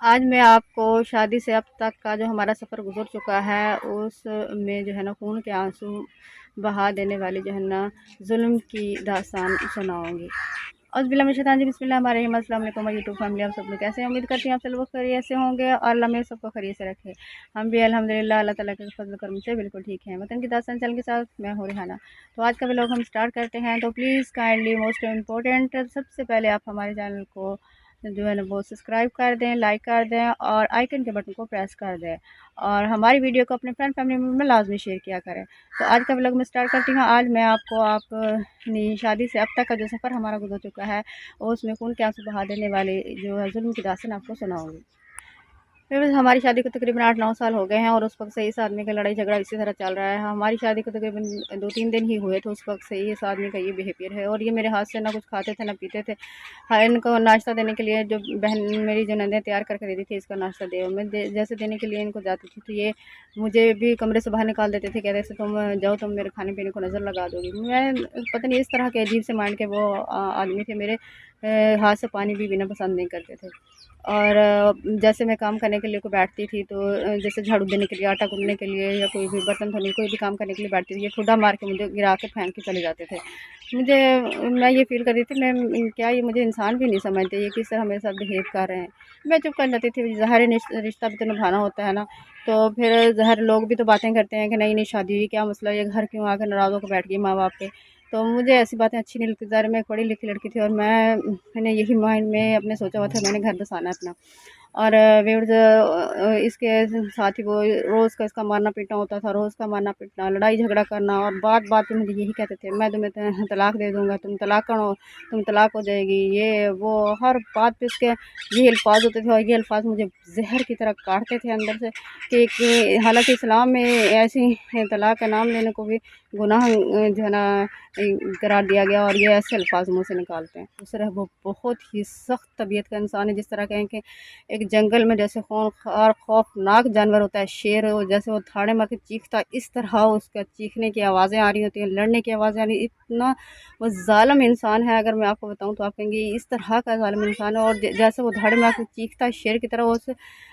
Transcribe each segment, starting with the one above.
आज मैं आपको शादी से अब तक का जो हमारा सफ़र गुजर चुका है उस में जो है ना खून के आंसू बहा देने वाली जो है ना जुल्म की दास्तान सुनाऊंगी। और बिल्ला में शैतान जी बिस्मिल्लाहिर्रहमानिर्रहीम। अस्सलाम वालेकुम यूट्यूब फैमिली, आप सब लोग कैसे हैं? उम्मीद करती हैं आप सब लोग खैरियत से होंगे और अल्लाह में सबको खैरियत से रखे। हम भी अल्हम्दुलिल्लाह अल्लाह ताला के फजल करम से बिल्कुल ठीक हैं। वतन की दास्तान चैनल के साथ मैं हूँ रिहाना। तो आज का व्लॉग हम स्टार्ट करते हैं। तो प्लीज़ काइंडली मोस्ट इम्पोर्टेंट सबसे पहले आप हमारे चैनल को जो है ना वो सब्सक्राइब कर दें, लाइक कर दें और आइकन के बटन को प्रेस कर दें और हमारी वीडियो को अपने फ्रेंड फैमिली में लाजमी शेयर किया करें। तो आज का व्लॉग मैं स्टार्ट करती हूँ। आज मैं आपको अपनी शादी से अब तक का जो सफ़र हमारा गुजर चुका है और उसमें खून के आंसू बहा देने वाले जो है जुल्म की दास्तान आपको सुनाऊंगी। फिर बस हमारी शादी को तकरीबन 8-9 साल हो गए हैं और उस वक्त से इस आदमी का लड़ाई झगड़ा इसी तरह चल रहा है। हमारी शादी को तकरीबन 2-3 दिन ही हुए थे, उस वक्त से इस आदमी का ये बिहेवियर है और ये मेरे हाथ से ना कुछ खाते थे ना पीते थे। हाँ, इनको नाश्ता देने के लिए जो बहन मेरी जो नंदे तैयार करके देती थी इसका नाश्ता दे, मैं जैसे देने के लिए इनको जाती थी तो ये मुझे भी कमरे से बाहर निकाल देते थे, कहते थे तुम जाओ, तुम मेरे खाने पीने को नज़र लगा दोगी। मैं पता नहीं इस तरह के अजीब से माइंड के वो आदमी थे। मेरे हाथ से पानी भी पीना पसंद नहीं करते थे। और जैसे मैं काम करने के लिए कोई बैठती थी तो जैसे झाड़ू देने के लिए, आटा गूँथने के लिए या कोई भी बर्तन धोने, कोई भी काम करने के लिए बैठती थी, ये ठुड्डा मार के मुझे गिरा के फेंक के चले जाते थे। मुझे मैं ये फ़ील कर रही थी मैं क्या ये मुझे इंसान भी नहीं समझते, ये किस तरह मेरे साथ बिहेव कर रहे हैं। मैं चुप कर जाती थी, ज़ाहिर है रिश्ता भी तो निभाना होता है ना। तो फिर ज़ाहिर लोग भी तो बातें करते हैं कि नई नई शादी हुई, क्या मसला, ये घर क्यों आकर नाराज़ होकर बैठ गई माँ बाप पे। तो मुझे ऐसी बातें अच्छी नहीं लगती। ज़ाहिर मैं एक पढ़ी लिखी लड़की थी और मैंने यही माइंड में अपने सोचा हुआ था मैंने घर बसाना है अपना। और व्यूअर्स इसके साथ ही वो रोज़ का इसका मारना पीटना होता था, रोज़ का मारना पीटना, लड़ाई झगड़ा करना और बात बात पे मुझे यही कहते थे मैं तुम्हें तलाक दे दूँगा, तुम तलाक करो, तुम तलाक हो जाएगी, ये वो हर बात पे उसके यही अल्फाज होते थे और ये अल्फाज मुझे जहर की तरह काटते थे अंदर से कि हालांकि इस्लाम में ऐसी तलाक का नाम लेने को भी गुनाह जो है ना करार दिया गया और ये ऐसे अल्फाज मुँह से निकालते हैं। दूसरा वो बहुत ही सख्त तबीयत का इंसान है, जिस तरह कहें कि एक जंगल में जैसे खूंखार खौफनाक जानवर होता है शेर, हो जैसे वो धाड़े मार के चीखता है इस तरह उसका चीखने की आवाज़ें आ रही होती हैं, लड़ने की आवाज़ें आ रही, इतना वो जालिम इंसान है। अगर मैं आपको बताऊं तो आप कहेंगे इस तरह का जालिम इंसान है। और जैसे वो धाड़े मार के चीखता है शेर की तरह उस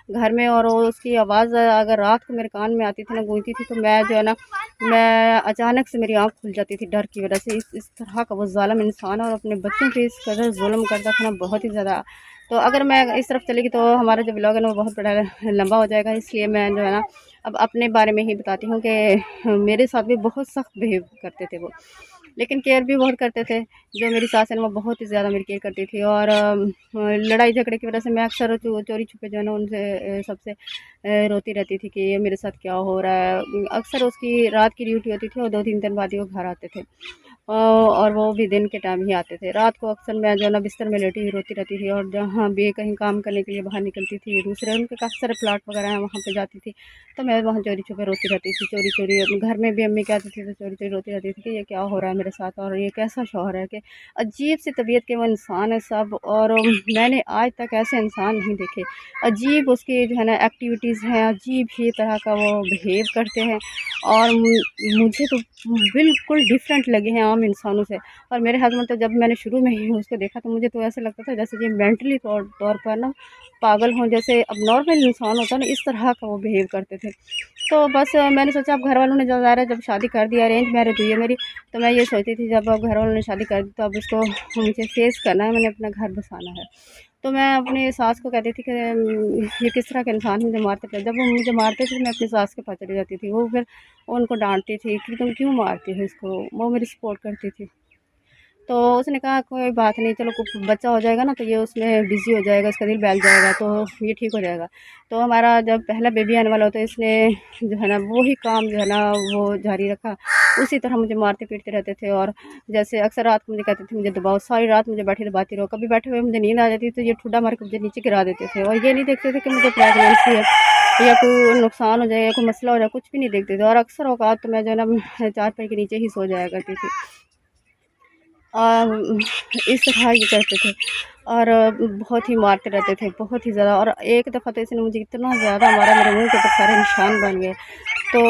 घर में, और वो उसकी आवाज़ अगर रात को मेरे कान में आती थी ना, गूंजती थी, तो मैं जो है ना मैं अचानक से मेरी आँख खुल जाती थी डर की वजह से। इस तरह का वो जालिम इंसान है और अपने बच्चों पे इस कदर जुल्म करता था ना, बहुत ही ज़्यादा। तो अगर मैं इस तरफ चलेगी तो हमारा जो ब्लॉग है ना वो बहुत बड़ा लंबा हो जाएगा, इसलिए मैं जो है ना अब अपने बारे में ही बताती हूँ कि मेरे साथ भी बहुत सख्त बिहेव करते थे वो, लेकिन केयर भी बहुत करते थे। जो मेरी सास है ना वो बहुत ही ज़्यादा मेरी केयर करती थी और लड़ाई झगड़े की वजह से मैं अक्सर चोरी छुपे जो है ना उनसे सबसे रोती रहती थी कि ये मेरे साथ क्या हो रहा है। अक्सर उसकी रात की ड्यूटी होती थी और 2-3 दिन बाद ही वो घर आते थे और वो भी दिन के टाइम ही आते थे। रात को अक्सर मैं जो है ना बिस्तर में लेटी ही रोती रहती थी और जहाँ भी कहीं काम करने के लिए बाहर निकलती थी, दूसरे उनके काफ़ी सारे प्लाट वगैरह हैं वहाँ पे जाती थी, तो मैं वहाँ चोरी छुपे रोती रहती थी। चोरी चोरी अपने घर में भी अम्मी कहती थी तो चोरी चोरी रोती रहती थी कि ये क्या हो रहा है मेरे साथ और ये कैसा शौहर है कि अजीब सी तबीयत के वो इंसान है सब। और मैंने आज तक ऐसे इंसान नहीं देखे। अजीब उसकी जो है ना एक्टिविटीज़ हैं, अजीब ही तरह का वो बिहेव करते हैं और मुझे तो बिल्कुल डिफरेंट लगे हैं आम इंसानों से। और मेरे हस्बैंड तो जब मैंने शुरू में ही उसको देखा तो मुझे तो ऐसा लगता था जैसे ये मेंटली तौर पर ना पागल हों, जैसे अब नॉर्मल इंसान होता है ना इस तरह का वो बिहेव करते थे। तो बस मैंने सोचा अब घर वालों ने जब ज़ाहिर है जब शादी कर दी, अरेंज मैरिज हुई है मेरी, तो मैं ये सोचती थी जब अब घर वालों ने शादी कर दी तो अब इसको मुझे फेस करना है, मैंने अपना घर बसाना है। तो मैं अपनी सास को कहती थी कि ये किस तरह के इंसान मुझे मारते थे। जब वो मुझे मारते थे मैं अपनी सास के पास चली जाती थी, वो फिर उनको डांटती थी कि तुम क्यों मारती हो इसको, वो मेरी सपोर्ट करती थी। तो उसने कहा कोई बात नहीं, चलो कुछ बच्चा हो जाएगा ना तो ये उसमें बिज़ी हो जाएगा, इसका दिल बहल जाएगा तो ये ठीक हो जाएगा। तो हमारा जब पहला बेबी आने वाला हो तो इसने जो है ना वो ही काम जो है ना वो जारी रखा। उसी तरह मुझे मारते पीटते रहते थे और जैसे अक्सर रात को मुझे कहते थे मुझे दबाओ, सारी रात मुझे बैठी दबाती रहो। कभी बैठे हुए मुझे नींद आ जाती तो ये ठुड्डा मार के मुझे नीचे गिरा देते थे और ये नहीं देखते थे कि मुझे प्रेगनेंसी है या कोई नुकसान हो जाए या कोई मसला हो जाए, कुछ भी नहीं देखते थे। और अक्सर औकात तो मैं जो है ना चारपाई के नीचे ही सो जाया करती थी। इस तरह ये करते थे और बहुत ही मारते रहते थे, बहुत ही ज़्यादा। और एक दफ़ा तो इसने मुझे इतना ज़्यादा मारा मेरे मुँह के ऊपर सारे निशान बन गए। तो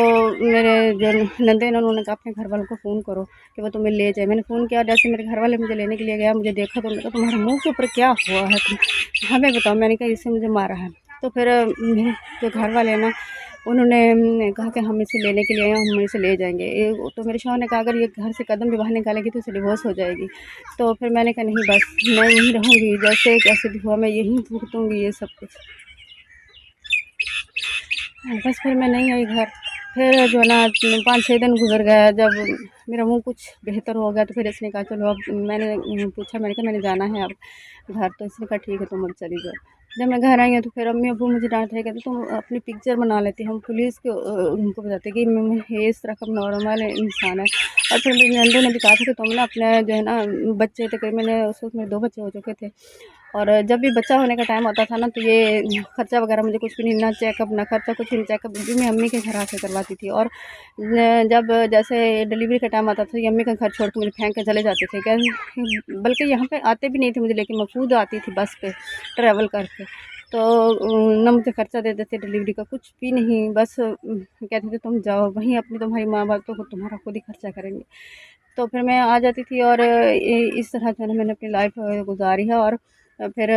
मेरे जो नंदे हैं उन्होंने कहा अपने घर वालों को फ़ोन करो कि वो तुम्हें ले जाए। मैंने फ़ोन किया, जैसे मेरे घर वाले मुझे लेने के लिए गया, मुझे देखा तो उन्होंने कहा तुम्हारे मुँह के ऊपर क्या हुआ है, तुम हमें बताओ। मैंने कहा इससे मुझे मारा है। तो फिर मेरे जो घर वाले हैं ना, उन्होंने कहा कि हम इसे लेने के लिए आए हैं, हम इसे ले जाएंगे। तो मेरे शौहर ने कहा अगर ये घर से कदम भी बाहर निकालेगी तो इसे डिवोर्स हो जाएगी। तो फिर मैंने कहा नहीं, बस मैं यहीं रहूँगी, जैसे कैसे भी हुआ मैं यहीं भुगतूँगी ये सब कुछ। बस फिर मैं नहीं आई घर। फिर जो है ना 5-6 दिन गुजर गया। जब मेरा मुँह कुछ बेहतर हो गया तो फिर इसने कहा चलो अब, मैंने पूछा, मैंने कहा मैंने जाना है अब घर। तो इसने कहा ठीक है तुम अब चली जाओ। जब मैं घर आई हूँ तो फिर अम्मी अब्बू मुझे डांट रहे, कहते तुम अपनी पिक्चर बना लेती, हम पुलिस को उनको बताते कि ये इस तरह का नॉर्मल इंसान है। और फिर मेरी नंदों ने भी कहा था कि तुम ना अपने जो है ना बच्चे, तकरीबन उस वक्त मेरे 2 बच्चे हो चुके थे, और जब भी बच्चा होने का टाइम आता था ना तो ये खर्चा वगैरह मुझे कुछ भी नहीं, ना चेकअप ना खर्चा, कुछ नहीं। चेकअप भी मैं अम्मी के घर आके करवाती थी। और जब जैसे डिलीवरी का टाइम आता था, ये अम्मी का घर छोड़ के मुझे फेंक के चले जाते थे क्या, बल्कि यहाँ पे आते भी नहीं थे मुझे लेकिन मफूद आती थी बस पे ट्रैवल करके। तो ना मुझे खर्चा दे देते डिलीवरी का, कुछ भी नहीं। बस कहते थे तुम जाओ वहीं, अपनी तुम्हारी माँ बाप तो तुम्हारा खुद ही खर्चा करेंगे। तो फिर मैं आ जाती थी और इस तरह जो है ना मैंने अपनी लाइफ गुजारी है। और फिर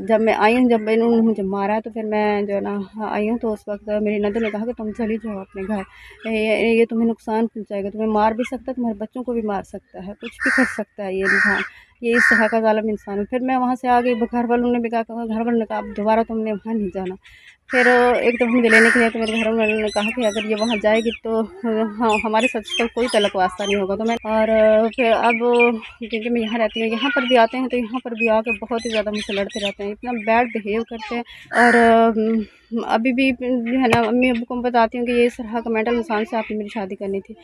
जब मैं आई हूँ, जब इन्होंने मुझे मारा तो फिर मैं जो है ना आई हूँ, तो उस वक्त मेरी नंदों ने कहा कि तुम चली जाओ अपने घर, ये तुम्हें नुकसान पहुँचाएगा, तुम्हें मार भी सकता है, तुम्हारे बच्चों को भी मार सकता है, कुछ भी कर सकता है ये इंसान, ये इस तरह का ज़ालिम इंसान है। फिर मैं वहाँ से आ गई। घर वालों ने भी कहा, घर वालों ने कहा अब दोबारा तुमने वहाँ नहीं जाना। फिर एक दफ़ा मुझे लेने के लिए तो मेरे घर वालों ने कहा कि अगर ये वहाँ जाएगी तो हाँ हमारे साथ तो कोई तलक वास्ता नहीं होगा। तो मैं और फिर अब क्योंकि मैं यहाँ रहती हूँ, यहाँ पर भी आते हैं तो यहाँ पर भी आके बहुत ही ज़्यादा मुझसे लड़ते रहते हैं, इतना बैड बिहेव करते हैं। और अभी भी जो है ना अम्मी अब्बू को बताती हूँ कि ये इस तरह का मेंटल इंसान से आपने मेरी शादी करनी थी।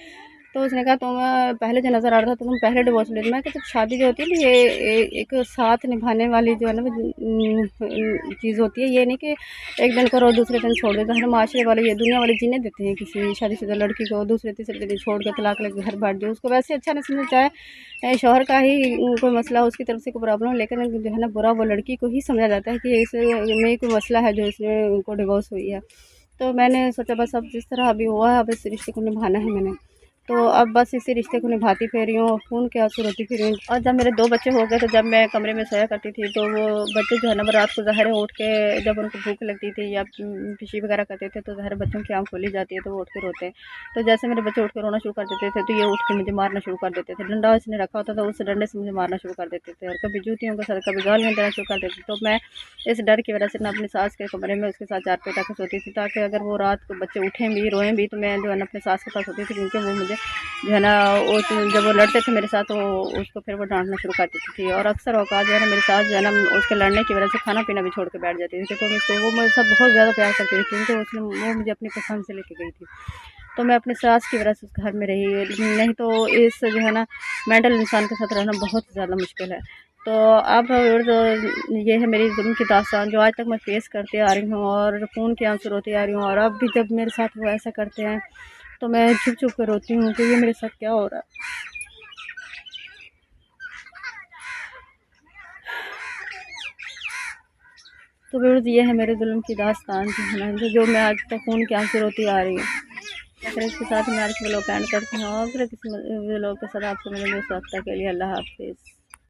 तो उसने कहा तुम पहले जो नज़र आ रहा था तो तुम पहले डिवोर्स ले लो। मैं कहा जब शादी जो होती है ना ये एक साथ निभाने वाली जो है ना चीज़ होती है, ये नहीं कि एक दिन करो दूसरे दिन छोड़ दो। हर माशरे वाले ये दुनिया वाले जीने देते हैं किसी शादीशुदा लड़की को दूसरे तीसरे दिन छोड़ कर तलाक लेकर घर बांट दो। उसको वैसे अच्छा नहीं समझना, चाहे शौहर का ही कोई मसला हो, उसकी तरफ से कोई प्रॉब्लम, लेकिन जो है ना बुरा वो लड़की को ही समझा जाता है कि इसमें कोई मसला है जो इसमें उनको डिवोर्स हुई है। तो मैंने सोचा बस अब जिस तरह अभी हुआ है अब इस रिश्ते को निभाना है मैंने। तो अब बस इसी रिश्ते को निभाती फिर रही हूँ, खून के आंसू रोती फिर रही हूँ। और जब मेरे 2 बच्चे हो गए तो जब मैं कमरे में सोया करती थी तो वो बच्चे जो है ना वो रात को ज़ाहिर उठ के, जब उनको भूख लगती थी या पिशी वगैरह करते थे तो ज़ाहिर बच्चों की आँख खोली जाती है तो वो उठ के रोते हैं। तो जैसे मेरे बच्चे उठ के रोना शुरू कर देते थे तो ये उठ के मुझे मारना शुरू कर देते थे। डंडा इसने रखा होता था, उस डंडे से मुझे मारना शुरू कर देते थे और कभी जूतियों के साथ, कभी गालियाँ देना शुरू कर देते थे। तो मैं इस डर की वजह से ना अपनी सास के कमरे में उसके साथ चारपाई टाँग के सोती थी, ताकि अगर वो रात को बच्चे उठें भी रोएं भी तो मैं जो है ना अपने सास के पास सोती थी, क्योंकि वो मुझे जो है ना वो जब वो लड़ते थे मेरे साथ तो उसको फिर वो डांटना शुरू कर देती थी। और अक्सर औकात जो है ना मेरे सास जो है ना उसके लड़ने की वजह से खाना पीना भी छोड़ के बैठ जाती थी, क्योंकि मुझसे वो मेरे साथ बहुत ज़्यादा प्यार करती थी, क्योंकि उसने वो मुझे अपनी पसंद से लेके गई थी। तो मैं अपनी सास की वजह से उस घर में रही, नहीं तो इस जो है ना मेंटल इंसान के साथ रहना बहुत ज़्यादा मुश्किल है। तो अब ये है मेरी जुल्म की दास्तान जो आज तक मैं फेस करते आ रही हूँ और खून के आंसू रोती आ रही हूँ। और अब भी जब मेरे साथ वो ऐसा करते हैं तो मैं चुप चुप कर रोती हूँ कि ये मेरे साथ क्या हो रहा है। तो व्यूअर्स ये है मेरे जुल्म की दास्तान जो है ना, जो मैं आज तक खून के आंसू रोती आ रही हूँ। फिर इसके साथ मैं आज व्लॉग एंड करती हूँ और फिर किसी व्लॉग के साथ आपसे मिलेंगे। उस वक्त के लिए अल्लाह हाफिज़।